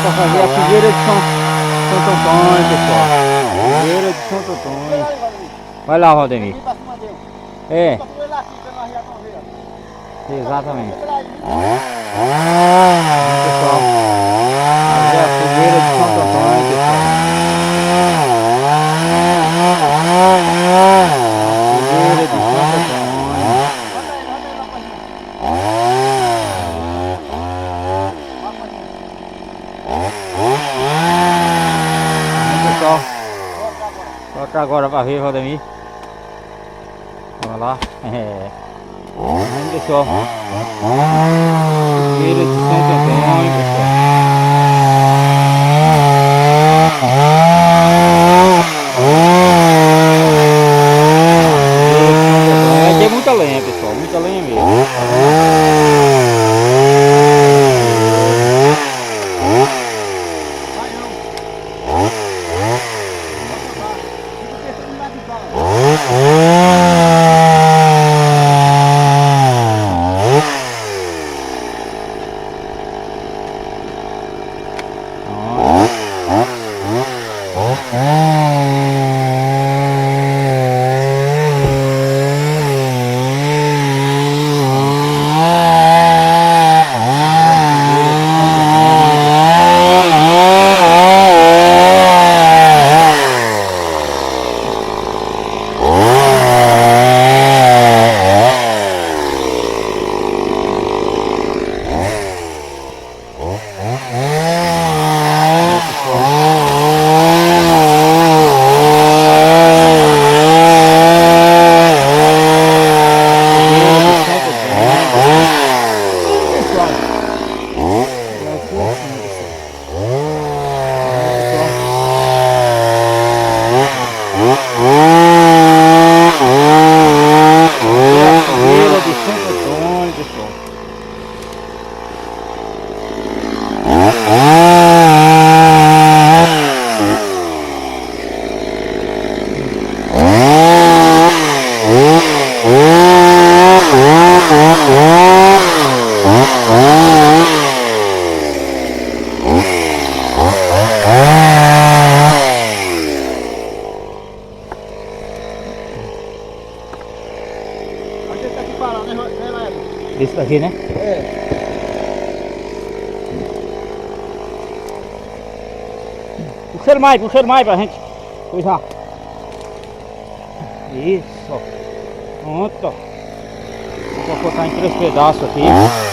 para fazer a figueira de Santo Antônio, pessoal. Figueira de Santo Antônio. Vai lá, Valdemir. É. Exatamente. Pessoal, fazer a figueira de Santo Antônio, pessoal. Figueira de Santo Antônio. Pessoal, toca agora para ver, Valdemir. Vamos lá. Vamos, pessoal. Figueira de Santo Antônio, pessoal. Aqui é muita lenha, pessoal. Muita lenha mesmo. Esse daqui, né? É. Puxa ele mais pra gente coisar. Isso. Pronto. Vou cortar em 3 pedaços aqui. Pronto.